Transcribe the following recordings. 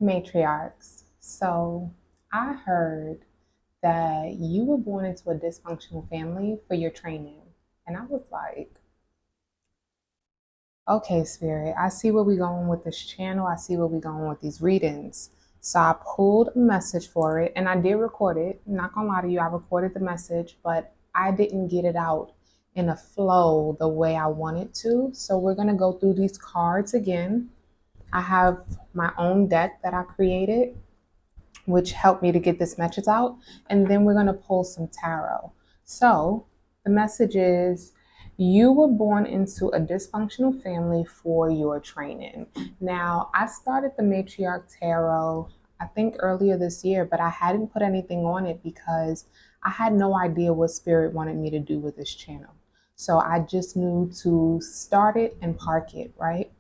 Matriarchs. So I heard that you were born into a dysfunctional family for your training. And I was like, okay, Spirit, I see where we're going with this channel. I see where we're going with these readings. So I pulled a message for it and I did record it. I'm not gonna lie to you, I recorded the message, but I didn't get it out in a flow the way I wanted to. So we're gonna go through these cards again. I have my own deck that I created, which helped me to get this message out. And then we're going to pull some tarot. So the message is you were born into a dysfunctional family for your training. Now, I started the Matriarch Tarot, I think earlier this year, but I hadn't put anything on it because I had no idea what Spirit wanted me to do with this channel. So I just knew to start it and park it, right?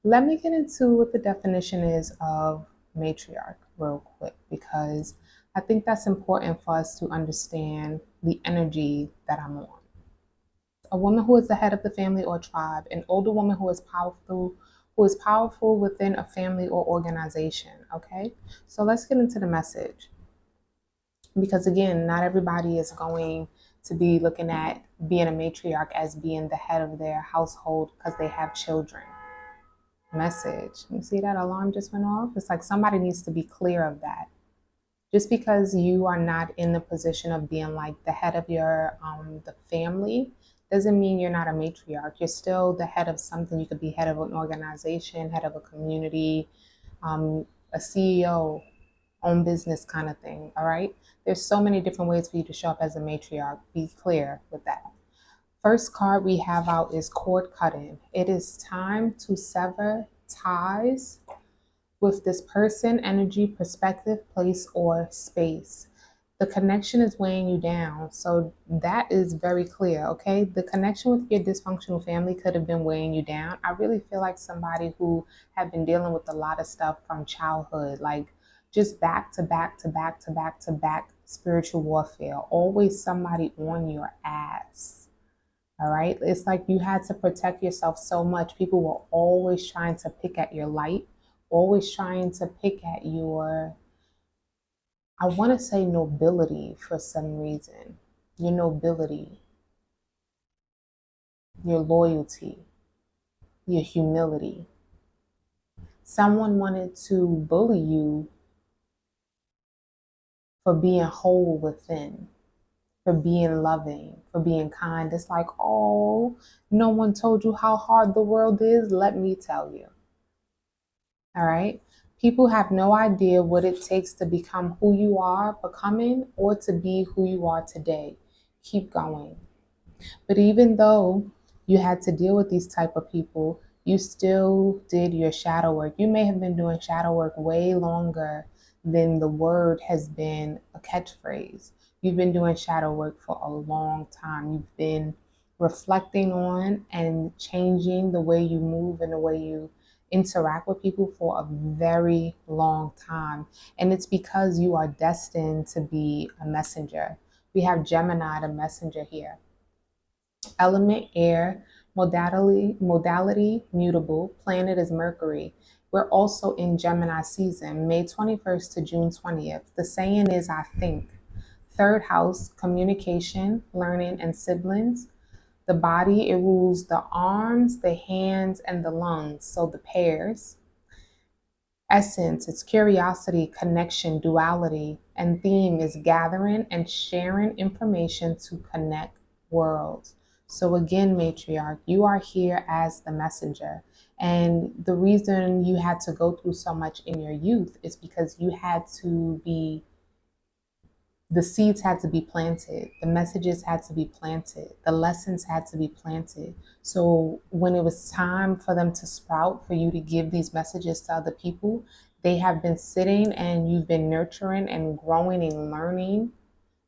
Let me get into what the definition is of matriarch real quick, because I think that's important for us to understand the energy that I'm on. A woman who is the head of the family or tribe, an older woman who is powerful within a family or organization. Okay, so let's get into the message, because again, not everybody is going to be looking at being a matriarch as being the head of their household because they have children. Message. You see that alarm just went off? It's like somebody needs to be clear of that. Just because you are not in the position of being like the head of your the family doesn't mean you're not a matriarch. You're still the head of something. You could be head of an organization, head of a community, a CEO, own business kind of thing. All right. There's so many different ways for you to show up as a matriarch. Be clear with that. First card we have out is cord cutting. It is time to sever ties with this person, energy, perspective, place, or space. The connection is weighing you down. So that is very clear, okay? The connection with your dysfunctional family could have been weighing you down. I really feel like somebody who had been dealing with a lot of stuff from childhood, like just back to back to back to back to back spiritual warfare. Always somebody on your ass. All right. It's like you had to protect yourself so much. People were always trying to pick at your light, always trying to pick at your, I want to say nobility for some reason. Your nobility, your loyalty, your humility. Someone wanted to bully you for being whole within, for being loving, for being kind. It's like, oh, no one told you how hard the world is. Let me tell you. All right. People have no idea what it takes to become who you are becoming or to be who you are today. Keep going. But even though you had to deal with these type of people, you still did your shadow work. You may have been doing shadow work way longer than the word has been a catchphrase. You've been doing shadow work for a long time. You've been reflecting on and changing the way you move and the way you interact with people for a very long time. And it's because you are destined to be a messenger. We have Gemini, the messenger here. Element air, modality mutable, planet is Mercury. We're also in Gemini season, May 21st to June 20th. The saying is, I think. Third house, communication, learning, and siblings. The body, it rules the arms, the hands, and the lungs, so the pairs. Essence, it's curiosity, connection, duality, and theme is gathering and sharing information to connect worlds. So again, matriarch, you are here as the messenger. And the reason you had to go through so much in your youth is because you had to be, the seeds had to be planted, the messages had to be planted, the lessons had to be planted. So when it was time for them to sprout, for you to give these messages to other people, they have been sitting and you've been nurturing and growing and learning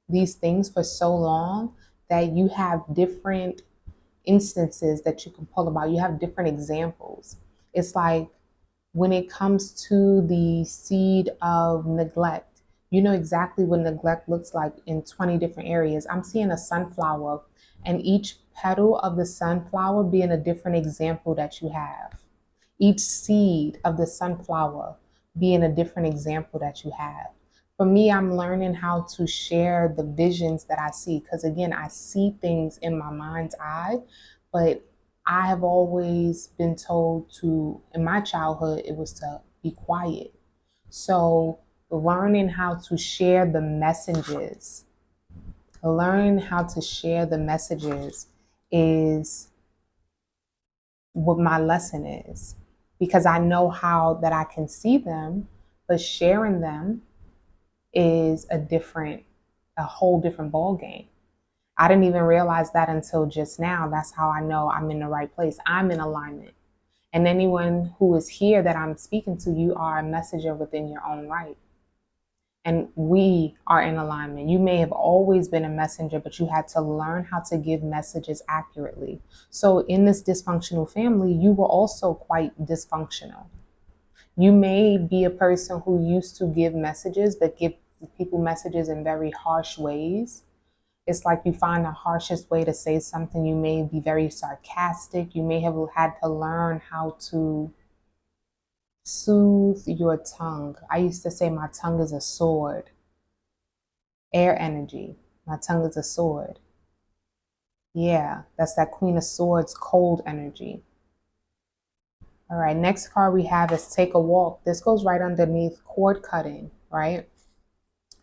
these things for so long that you have different instances that you can pull about. You have different examples. It's like when it comes to the seed of neglect, you know exactly what neglect looks like in 20 different areas. I'm seeing a sunflower, and each petal of the sunflower being a different example that you have. Each seed of the sunflower being a different example that you have. For me, I'm learning how to share the visions that I see, because again, I see things in my mind's eye, but I have always been told to, in my childhood, it was to be quiet. So learning how to share the messages, learn how to share the messages is what my lesson is, because I know how that I can see them, but sharing them is a whole different ball game. I didn't even realize that until just now. That's how I know I'm in the right place. I'm in alignment. And anyone who is here that I'm speaking to, you are a messenger within your own right. And we are in alignment. You may have always been a messenger, but you had to learn how to give messages accurately. So in this dysfunctional family, you were also quite dysfunctional. You may be a person who used to give messages, but give people messages in very harsh ways. It's like you find the harshest way to say something. You may be very sarcastic. You may have had to learn how to soothe your tongue. I used to say my tongue is a sword. Air energy. My tongue is a sword. Yeah, that's that Queen of Swords, cold energy. All right, next card we have is Take a Walk. This goes right underneath cord cutting, right?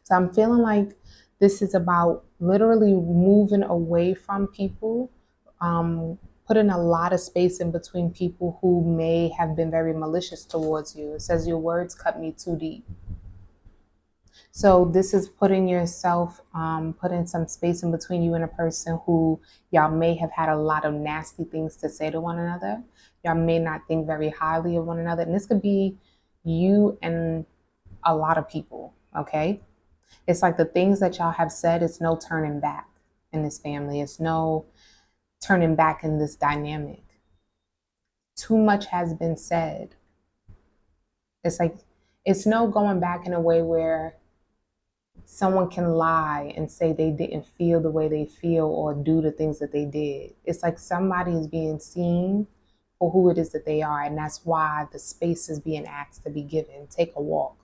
So I'm feeling like this is about literally moving away from people, putting a lot of space in between people who may have been very malicious towards you. It says your words cut me too deep. So this is putting yourself, putting some space in between you and a person who y'all may have had a lot of nasty things to say to one another. Y'all may not think very highly of one another. And this could be you and a lot of people, okay? It's like the things that y'all have said, it's no turning back in this family. It's no turning back in this dynamic. Too much has been said. It's like, it's no going back in a way where someone can lie and say they didn't feel the way they feel or do the things that they did. It's like somebody is being seen for who it is that they are. And that's why the space is being asked to be given. Take a walk.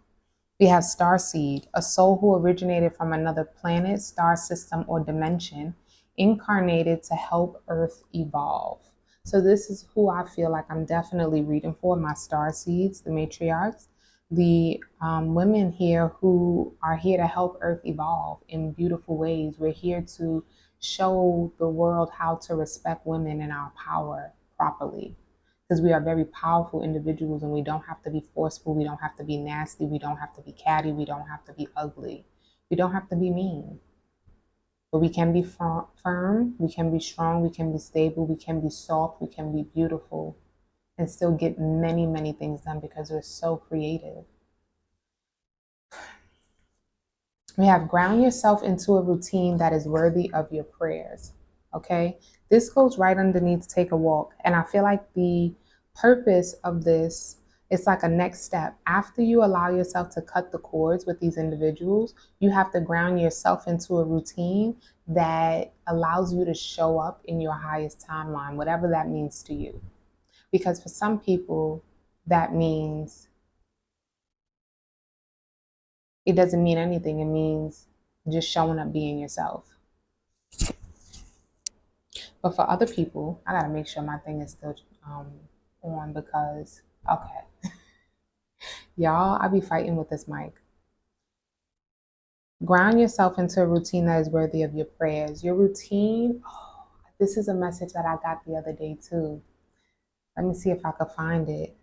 We have Starseed, a soul who originated from another planet, star system, or dimension, incarnated to help Earth evolve. So this is who I feel like I'm definitely reading for, my Starseeds, the matriarchs, the women here who are here to help Earth evolve in beautiful ways. We're here to show the world how to respect women and our power properly, because we are very powerful individuals and we don't have to be forceful. We don't have to be nasty. We don't have to be catty. We don't have to be ugly. We don't have to be mean. But we can be firm. We can be strong. We can be stable. We can be soft. We can be beautiful and still get many, many things done because we're so creative. We have ground yourself into a routine that is worthy of your prayers. Okay. This goes right underneath Take a Walk. And I feel like the purpose of this, it's like a next step. After you allow yourself to cut the cords with these individuals, you have to ground yourself into a routine that allows you to show up in your highest timeline, whatever that means to you. Because for some people, that means it doesn't mean anything. It means just showing up being yourself. But for other people, I gotta make sure my thing is still on because, okay. Y'all, I be fighting with this mic. Ground yourself into a routine that is worthy of your prayers. Your routine, oh, this is a message that I got the other day too. Let me see if I could find it.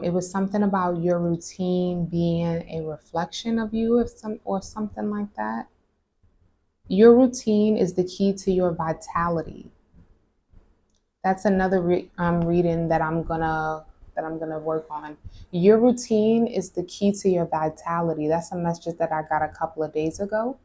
It was something about your routine being a reflection of you or something like that. Your routine is the key to your vitality. That's another reading that I'm gonna work on. Your routine is the key to your vitality. That's a message that I got a couple of days ago.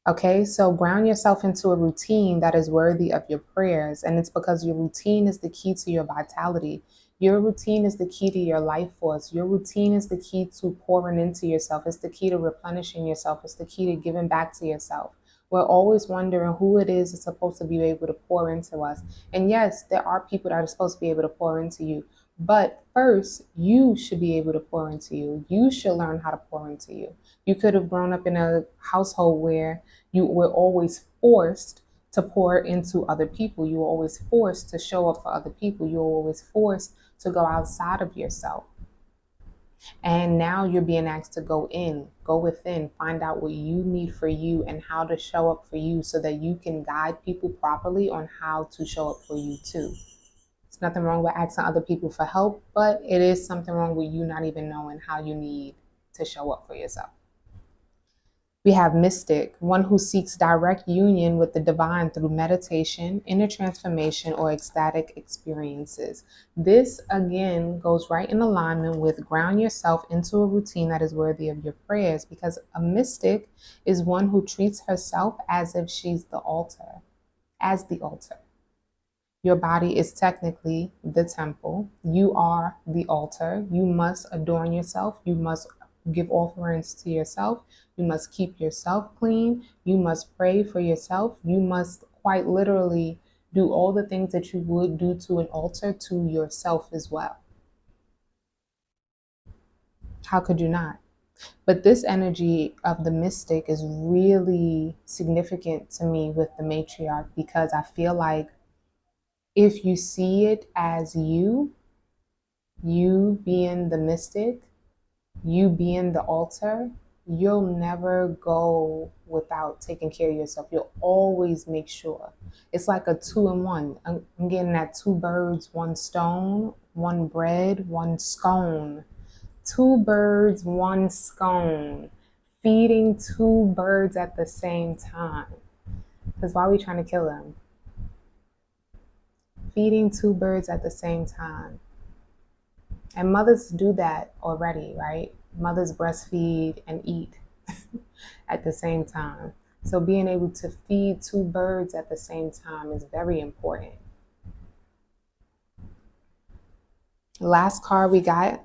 Okay, so ground yourself into a routine that is worthy of your prayers. And it's because your routine is the key to your vitality. Your routine is the key to your life force. Your routine is the key to pouring into yourself. It's the key to replenishing yourself. It's the key to giving back to yourself. We're always wondering who it is that's supposed to be able to pour into us. And yes, there are people that are supposed to be able to pour into you. But first, you should be able to pour into you. You should learn how to pour into you. You could have grown up in a household where you were always forced to pour into other people. You were always forced to show up for other people. You were always forced to go outside of yourself. And now you're being asked to go in, go within, find out what you need for you and how to show up for you so that you can guide people properly on how to show up for you too. There's nothing wrong with asking other people for help, but it is something wrong with you not even knowing how you need to show up for yourself. We have mystic, one who seeks direct union with the divine through meditation, inner transformation, or ecstatic experiences. This, again, goes right in alignment with ground yourself into a routine that is worthy of your prayers, because a mystic is one who treats herself as if she's the altar, as the altar. Your body is technically the temple. You are the altar. You must adorn yourself. You must give offerings to yourself. You must keep yourself clean. You must pray for yourself. You must quite literally do all the things that you would do to an altar to yourself as well. How could you not? But this energy of the mystic is really significant to me with the matriarch, because I feel like if you see it as you being the mystic, you being the altar, you'll never go without taking care of yourself. You'll always make sure. It's like a 2-in-1. I'm getting that 2 birds, 1 stone, 1 bread, 1 scone. 2 birds, 1 scone. Feeding 2 birds at the same time. Because why are we trying to kill them? Feeding 2 birds at the same time. And mothers do that already, right? Mothers breastfeed and eat at the same time. So being able to feed 2 birds at the same time is very important. The last card we got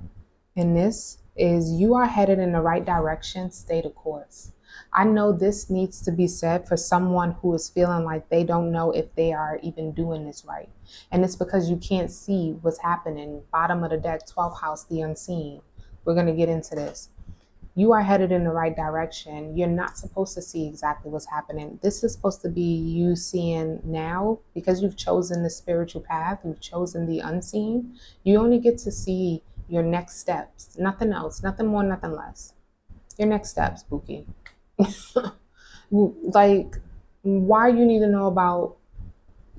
in this is you are headed in the right direction, stay the course. I know this needs to be said for someone who is feeling like they don't know if they are even doing this right. And it's because you can't see what's happening. Bottom of the deck, 12th house, the unseen. We're going to get into this. You are headed in the right direction. You're not supposed to see exactly what's happening. This is supposed to be you seeing now, because you've chosen the spiritual path. You've chosen the unseen. You only get to see your next steps. Nothing else. Nothing more, nothing less. Your next steps, Pookie. Like, why you need to know about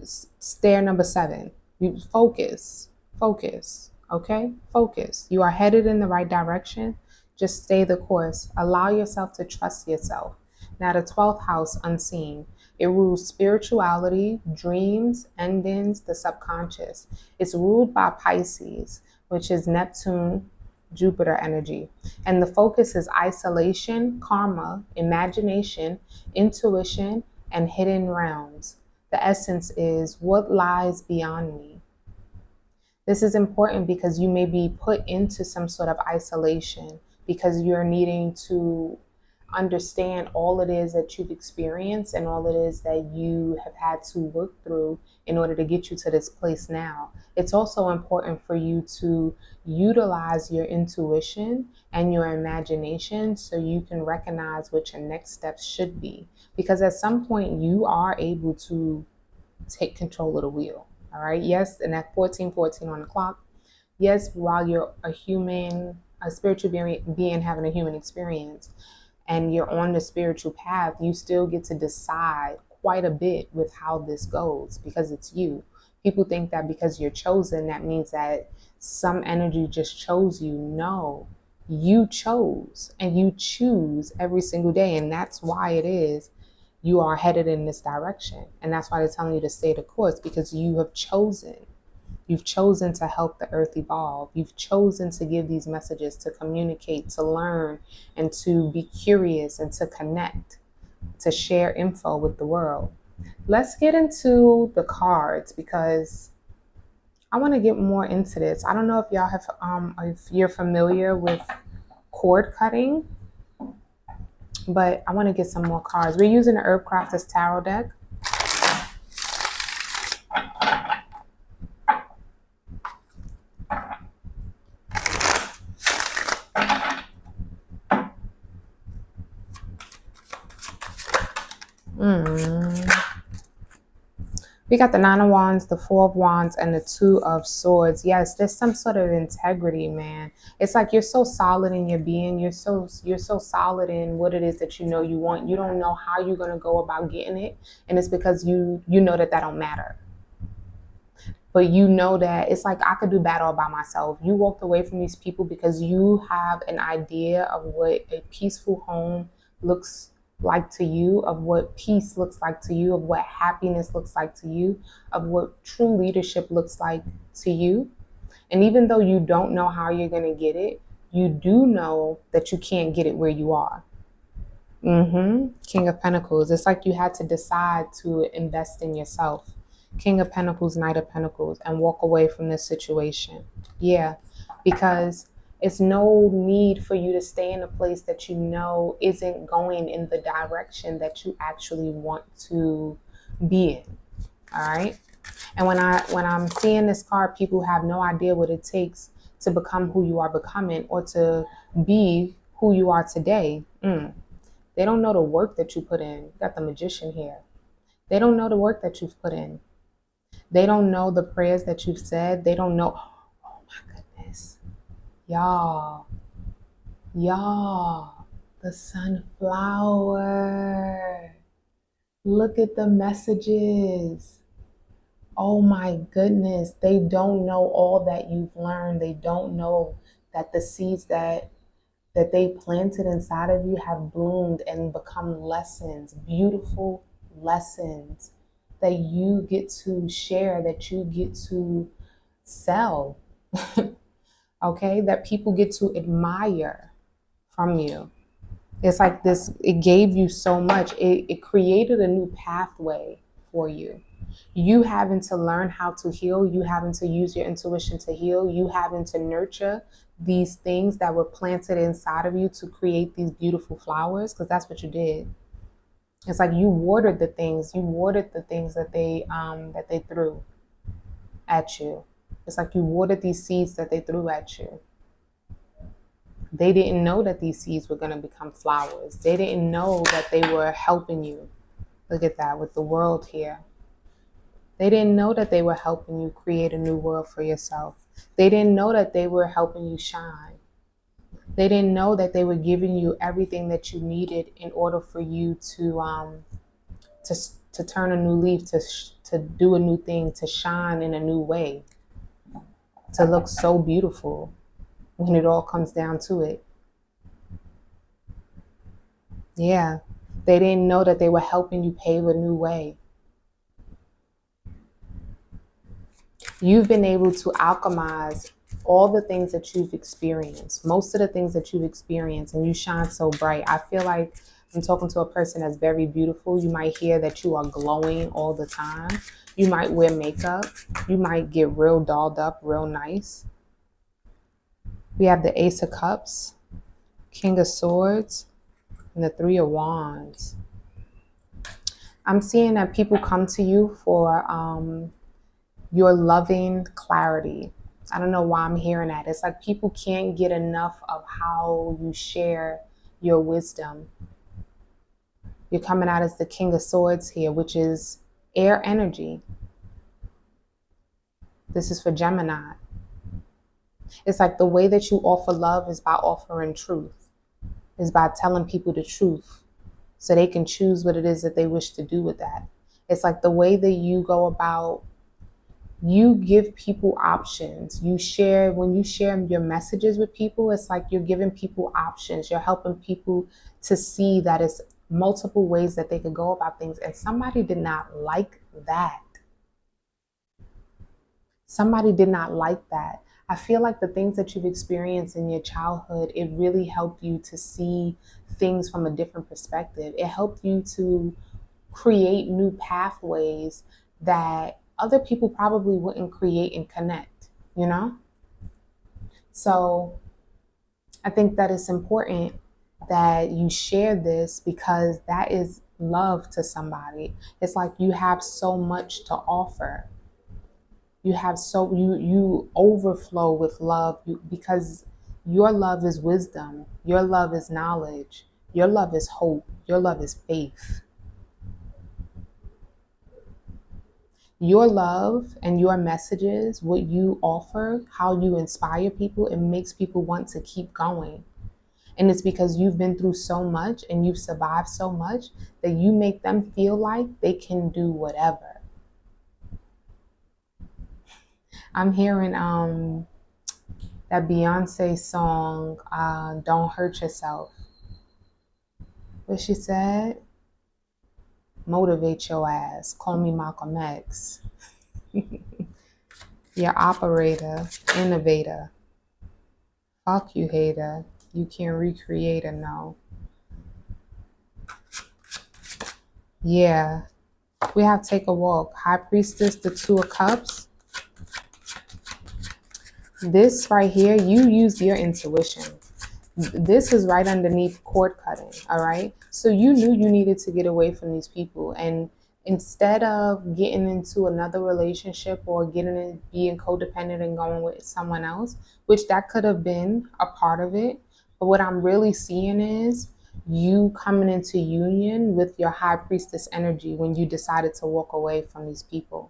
stair number 7? You focus, okay? Focus. You are headed in the right direction. Just stay the course. Allow yourself to trust yourself. Now, the 12th house, unseen. It rules spirituality, dreams, endings, the subconscious. It's ruled by Pisces, which is Neptune, Jupiter energy. And the focus is isolation, karma, imagination, intuition, and hidden realms. The essence is what lies beyond me. This is important because you may be put into some sort of isolation because you're needing to understand all it is that you've experienced and all it is that you have had to work through in order to get you to this place now. It's also important for you to utilize your intuition and your imagination so you can recognize what your next steps should be. Because at some point you are able to take control of the wheel. All right. Yes. And at 14:14 on the clock. Yes. While you're a human, a spiritual being having a human experience, and you're on the spiritual path, you still get to decide quite a bit with how this goes because it's you. People think that because you're chosen, that means that some energy just chose you. No, you chose and you choose every single day. And that's why it is you are headed in this direction. And that's why they're telling you to stay the course, because you have chosen. You've chosen to help the earth evolve. You've chosen to give these messages, to communicate, to learn, and to be curious and to connect, to share info with the world. Let's get into the cards because I want to get more into this. I don't know if y'all have, if you're familiar with cord cutting, but I want to get some more cards. We're using the Herb Crafters Tarot deck. We got the Nine of Wands, the Four of Wands, and the Two of Swords. Yes, there's some sort of integrity, man. It's like you're so solid in your being. You're so solid in what it is that you know you want. You don't know how you're gonna go about getting it, and it's because you know that don't matter. But you know that it's like I could do battle all by myself. You walked away from these people because you have an idea of what a peaceful home looks like to you, of what peace looks like to you, of what happiness looks like to you, of what true leadership looks like to you. And even though you don't know how you're going to get it, you do know that you can't get it where you are. King of Pentacles. It's like you had to decide to invest in yourself. King of Pentacles, Knight of Pentacles, and walk away from this situation. Yeah, because it's no need for you to stay in a place that you know isn't going in the direction that you actually want to be in. All right. And when I'm seeing this card, people have no idea what it takes to become who you are becoming, or to be who you are today. They don't know the work that you put in. You got the Magician here. They don't know the work that you've put in. They don't know the prayers that you've said. They don't know. Oh my goodness. Y'all, the sunflower. Look at the messages. Oh my goodness. They don't know all that you've learned. They don't know that the seeds that they planted inside of you have bloomed and become lessons, beautiful lessons that you get to share, that you get to sell. Okay, that people get to admire from you. It's like this, it gave you so much. It created a new pathway for you. You having to learn how to heal, you having to use your intuition to heal, you having to nurture these things that were planted inside of you to create these beautiful flowers, because that's what you did. It's like you watered the things that they threw at you. It's like you watered these seeds that they threw at you. They didn't know that these seeds were going to become flowers. They didn't know that they were helping you. Look at that with the world here. They didn't know that they were helping you create a new world for yourself. They didn't know that they were helping you shine. They didn't know that they were giving you everything that you needed in order for you to turn a new leaf, to do a new thing, to shine in a new way, to look so beautiful when it all comes down to it. Yeah, they didn't know that they were helping you pave a new way. You've been able to alchemize all the things that you've experienced, most of the things that you've experienced, and you shine so bright. I feel like I'm talking to a person that's very beautiful. You might hear that you are glowing all the time. You might wear makeup. You might get real dolled up, real nice. We have the Ace of Cups, King of Swords, and the Three of Wands. I'm seeing that people come to you for your loving clarity. I don't know why I'm hearing that. It's like people can't get enough of how you share your wisdom. You're coming out as the King of Swords here, which is air energy. This is for Gemini. It's like the way that you offer love is by offering truth. Is by telling people the truth so they can choose what it is that they wish to do with that. It's like the way that you go about, you give people options. When you share your messages with people, it's like you're giving people options. You're helping people to see that it's multiple ways that they could go about things. And somebody did not like that. Somebody did not like that. I feel like the things that you've experienced in your childhood, it really helped you to see things from a different perspective. It helped you to create new pathways that other people probably wouldn't create and connect, you know? So I think that it's important that you share this, because that is love to somebody. It's like you have so much to offer. You overflow with love, because your love is wisdom. Your love is knowledge. Your love is hope. Your love is faith. Your love and your messages, what you offer, how you inspire people, it makes people want to keep going. And it's because you've been through so much and you've survived so much that you make them feel like they can do whatever. I'm hearing that Beyonce song, Don't Hurt Yourself. What she said? Motivate your ass. Call me Malcolm X. Your operator, innovator. Fuck you, hater. You can't recreate a no. Yeah. We have to take a walk. High Priestess, the Two of Cups. This right here, you used your intuition. This is right underneath cord cutting, all right? So you knew you needed to get away from these people. And instead of getting into another relationship or being codependent and going with someone else, which that could have been a part of it. But what I'm really seeing is you coming into union with your High Priestess energy when you decided to walk away from these people.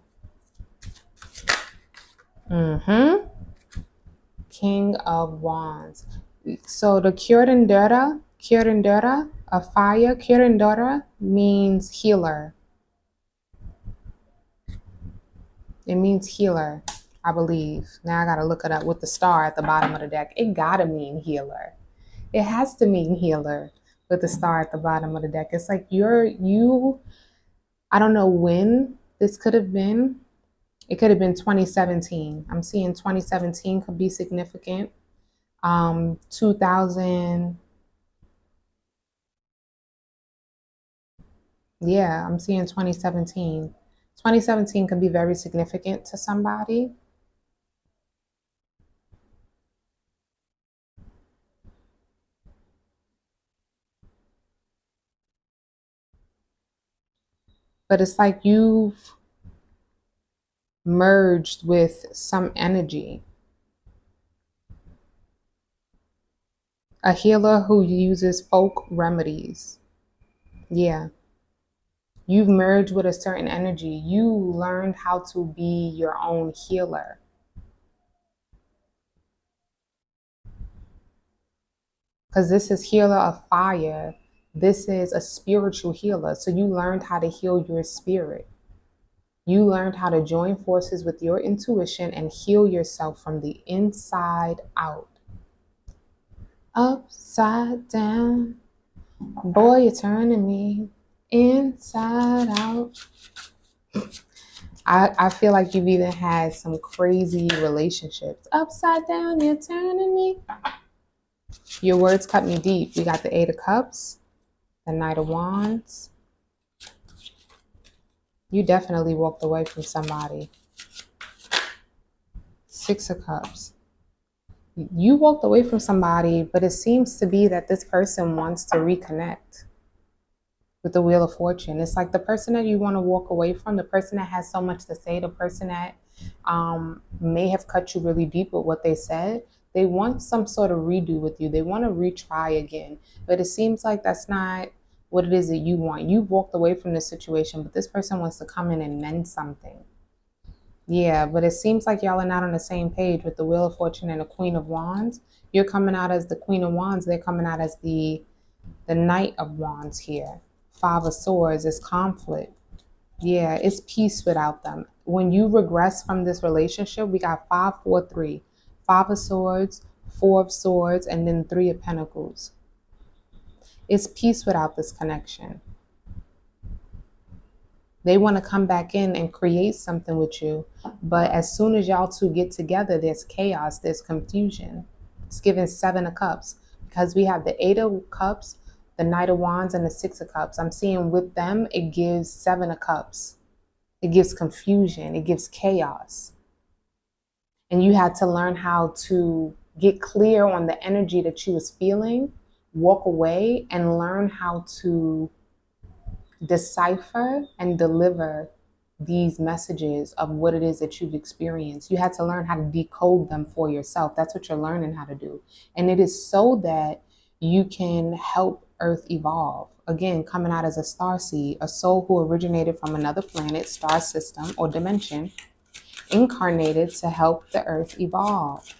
King of Wands. So the Curandera, a fire, Curandera means healer. It means healer, I believe. Now I gotta look it up with the star at the bottom of the deck. It gotta mean healer. It has to mean healer with the star at the bottom of the deck. It's like I don't know when this could have been. It could have been 2017. I'm seeing 2017 could be significant. 2000. Yeah, I'm seeing 2017. 2017 can be very significant to somebody. But it's like you've merged with some energy. A healer who uses folk remedies. Yeah. You've merged with a certain energy. You learned how to be your own healer. Because this is healer of fire. This is a spiritual healer. So you learned how to heal your spirit. You learned how to join forces with your intuition and heal yourself from the inside out. Upside down. Boy, you're turning me inside out. I feel like you've even had some crazy relationships. Upside down, you're turning me. Your words cut me deep. We got the Eight of Cups, the Knight of Wands. You definitely walked away from somebody. Six of Cups. You walked away from somebody, but it seems to be that this person wants to reconnect with the Wheel of Fortune. It's like the person that you want to walk away from, the person that has so much to say, the person that may have cut you really deep with what they said. They want some sort of redo with you. They want to retry again. But it seems like that's not what it is that you want. You've walked away from this situation, but this person wants to come in and mend something. Yeah, but it seems like y'all are not on the same page with the Wheel of Fortune and the Queen of Wands. You're coming out as the Queen of Wands. They're coming out as the Knight of Wands here. Five of Swords is conflict. Yeah, it's peace without them. When you regress from this relationship, we got 5, 4, 3. 5 of Swords, 4 of Swords, and then 3 of Pentacles. It's peace without this connection. They want to come back in and create something with you. But as soon as y'all two get together, there's chaos, there's confusion. It's giving 7 of Cups because we have the 8 of Cups, the Knight of Wands, and the 6 of Cups. I'm seeing with them, it gives 7 of Cups. It gives confusion. It gives chaos. And you had to learn how to get clear on the energy that you was feeling, walk away, and learn how to decipher and deliver these messages of what it is that you've experienced. You had to learn how to decode them for yourself. That's what you're learning how to do. And it is so that you can help Earth evolve. Again, coming out as a star seed, a soul who originated from another planet, star system, or dimension, incarnated to help the Earth evolve.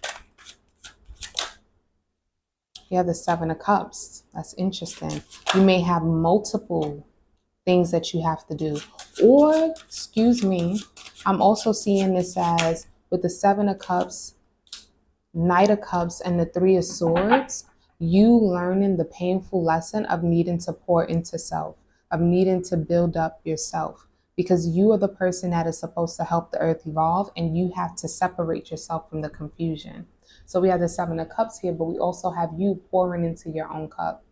You have the Seven of Cups. That's interesting. You may have multiple things that you have to do. Or, excuse me, I'm also seeing this as with the Seven of Cups, Knight of Cups, and the Three of Swords, you learning the painful lesson of needing to pour into self, of needing to build up yourself, because you are the person that is supposed to help the Earth evolve, and you have to separate yourself from the confusion. So we have the Seven of Cups here, but we also have you pouring into your own cup.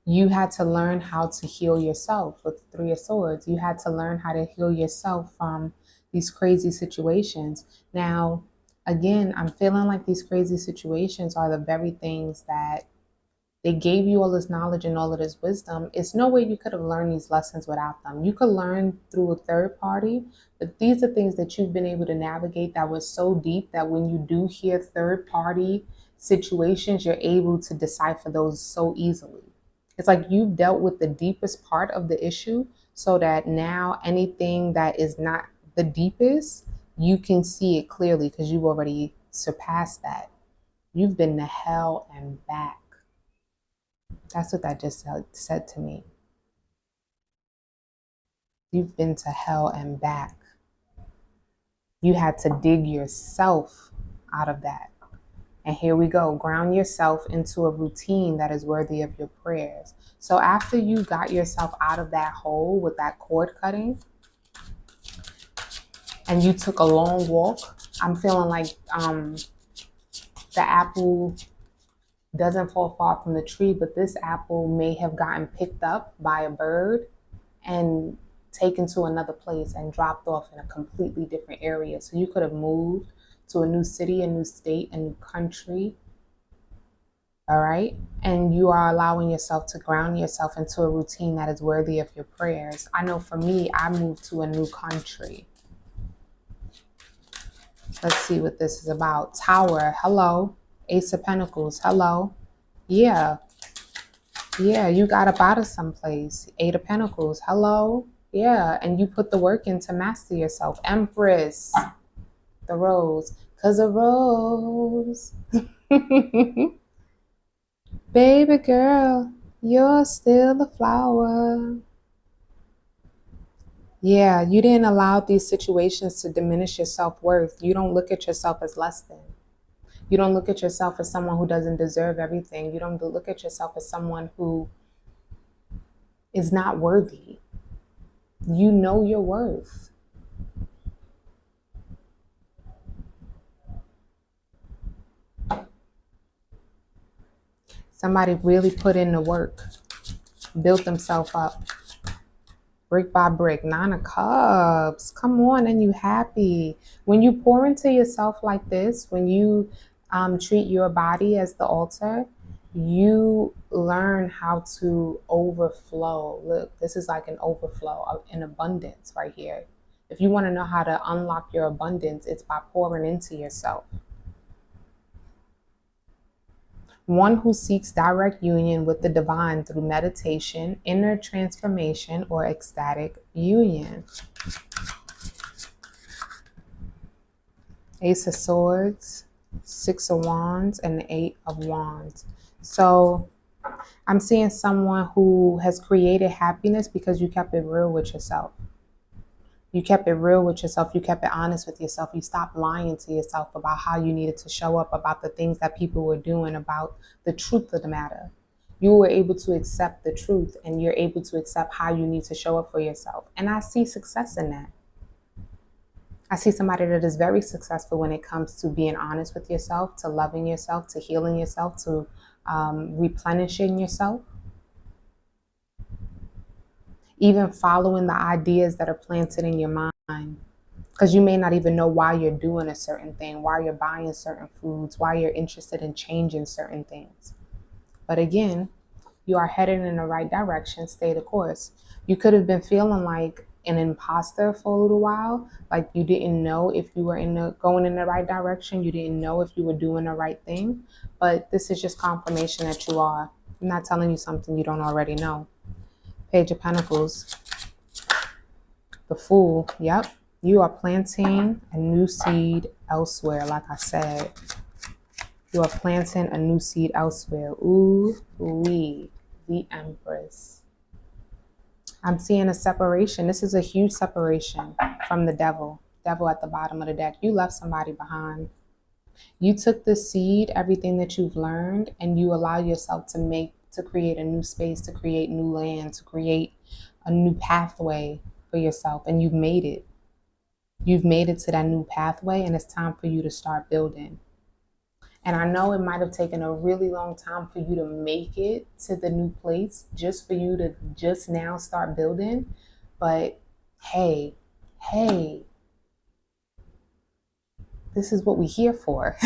You had to learn how to heal yourself with the Three of Swords. You had to learn how to heal yourself from these crazy situations. Now, again, I'm feeling like these crazy situations are the very things that they gave you all this knowledge and all of this wisdom. It's no way you could have learned these lessons without them. You could learn through a third party, but these are things that you've been able to navigate that was so deep that when you do hear third party situations, you're able to decipher those so easily. It's like you've dealt with the deepest part of the issue so that now anything that is not the deepest, you can see it clearly because you've already surpassed that. You've been to hell and back. That's what that just said to me. You've been to hell and back. You had to dig yourself out of that. And here we go. Ground yourself into a routine that is worthy of your prayers. So after you got yourself out of that hole with that cord cutting, and you took a long walk, I'm feeling like the apple doesn't fall far from the tree, but this apple may have gotten picked up by a bird and taken to another place and dropped off in a completely different area. So you could have moved to a new city, a new state, a new country. All right. And you are allowing yourself to ground yourself into a routine that is worthy of your prayers. I know for me, I moved to a new country. Let's see what this is about. Tower. Hello. Ace of Pentacles. Hello. Yeah. Yeah. You got up out of someplace. Eight of Pentacles. Hello. Yeah. And you put the work in to master yourself. Empress. The rose, 'cause a rose. Baby girl, you're still a flower. Yeah, you didn't allow these situations to diminish your self-worth. You don't look at yourself as less than. You don't look at yourself as someone who doesn't deserve everything. You don't look at yourself as someone who is not worthy. You know your worth. Somebody really put in the work, built themselves up, brick by brick. Nine of Cups. Come on, and you happy. When you pour into yourself like this, when you treat your body as the altar, you learn how to overflow. Look, this is like an overflow of an abundance right here. If you want to know how to unlock your abundance, it's by pouring into yourself. One who seeks direct union with the divine through meditation, inner transformation, or ecstatic union. Ace of Swords, Six of Wands, and the Eight of Wands. So I'm seeing someone who has created happiness because you kept it real with yourself. You kept it real with yourself. You kept it honest with yourself. You stopped lying to yourself about how you needed to show up, about the things that people were doing, about the truth of the matter. You were able to accept the truth, and you're able to accept how you need to show up for yourself. And I see success in that. I see somebody that is very successful when it comes to being honest with yourself, to loving yourself, to healing yourself, to replenishing yourself. Even following the ideas that are planted in your mind, because you may not even know why you're doing a certain thing, why you're buying certain foods, why you're interested in changing certain things. But again, you are headed in the right direction. Stay the course. You could have been feeling like an imposter for a little while. Like you didn't know if you were going in the right direction. You didn't know if you were doing the right thing. But this is just confirmation that you are. I'm not telling you something you don't already know. Page of Pentacles. The Fool. Yep. You are planting a new seed elsewhere, like I said. You are planting a new seed elsewhere. Ooh, wee. The Empress. I'm seeing a separation. This is a huge separation from the Devil. Devil at the bottom of the deck. You left somebody behind. You took the seed, everything that you've learned, and you allow yourself to create a new space, to create new land, to create a new pathway for yourself. And you've made it. You've made it to that new pathway, and it's time for you to start building. And I know it might have taken a really long time for you to make it to the new place, just for you to just now start building. But hey, this is what we're here for.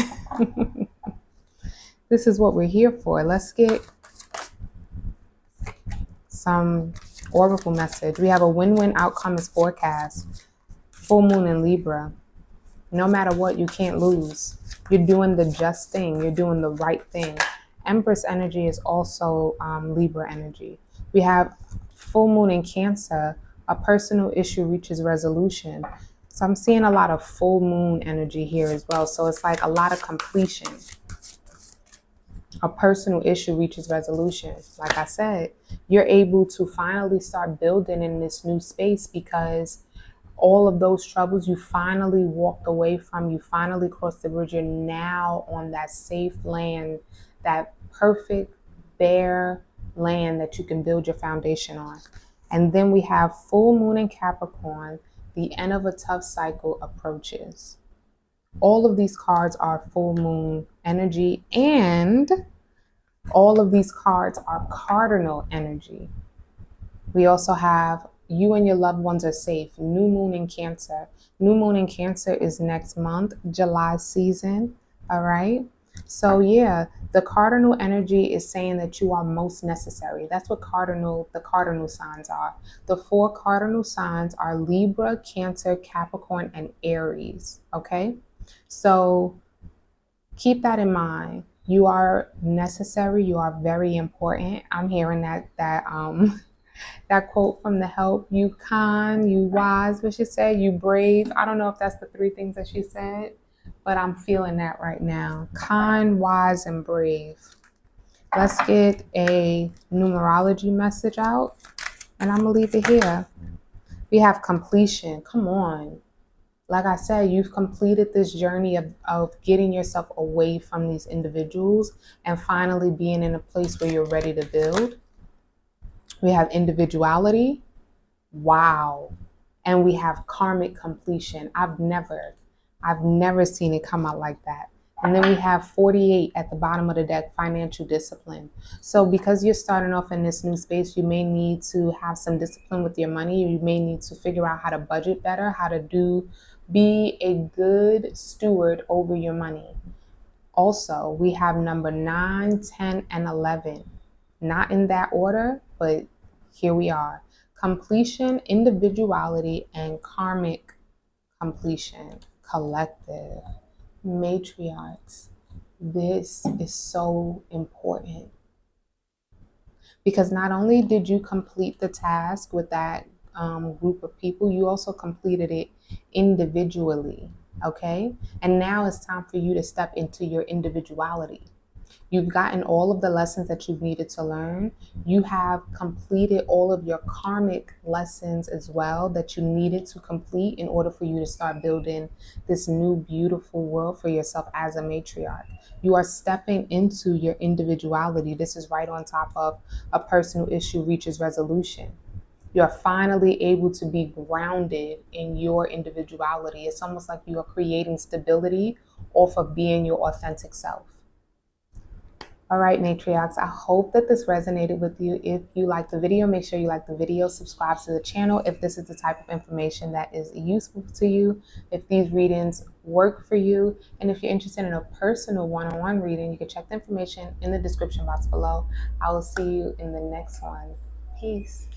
This is what we're here for. Let's get some oracle message. We have a win-win outcome is forecast. Full moon in Libra. No matter what, you can't lose. You're doing the just thing. You're doing the right thing. Empress energy is also Libra energy. We have full moon in Cancer. A personal issue reaches resolution. So I'm seeing a lot of full moon energy here as well. So it's like a lot of completion. A personal issue reaches resolution. Like I said, you're able to finally start building in this new space because all of those troubles you finally walked away from, you finally crossed the bridge. You're now on that safe land, that perfect bare land that you can build your foundation on. And then we have full moon in Capricorn. The end of a tough cycle approaches. All of these cards are full moon energy, and all of these cards are cardinal energy. We also have you and your loved ones are safe. New moon in Cancer. New moon in Cancer is next month, July season. All right. So yeah, the cardinal energy is saying that you are most necessary. That's what the cardinal signs are. The 4 cardinal signs are Libra, Cancer, Capricorn, and Aries. Okay. So keep that in mind. You are necessary. You are very important. I'm hearing that quote from The Help. You kind, you wise, what she said, you brave. I don't know if that's the 3 things that she said, but I'm feeling that right now. Kind, wise, and brave. Let's get a numerology message out, and I'm going to leave it here. We have completion. Come on. Like I said, you've completed this journey of getting yourself away from these individuals and finally being in a place where you're ready to build. We have individuality. Wow. And we have karmic completion. I've never seen it come out like that. And then we have 48 at the bottom of the deck, financial discipline. So because you're starting off in this new space, you may need to have some discipline with your money. You may need to figure out how to budget better, how to be a good steward over your money. Also, we have number 9, 10, and 11. Not in that order, but here we are. Completion, individuality, and karmic completion. Collective. Matriarchs. This is so important. Because not only did you complete the task with that group of people, you also completed it individually. Okay? And now it's time for you to step into your individuality. You've gotten all of the lessons that you've needed to learn. You have completed all of your karmic lessons as well that you needed to complete in order for you to start building this new beautiful world for yourself as a matriarch. You are stepping into your individuality. This is right on top of a personal issue reaches resolution. You're finally able to be grounded in your individuality. It's almost like you are creating stability off of being your authentic self. All right, matriarchs, I hope that this resonated with you. If you like the video, make sure you like the video, subscribe to the channel if this is the type of information that is useful to you, if these readings work for you, and if you're interested in a personal one-on-one reading, you can check the information in the description box below. I will see you in the next one. Peace.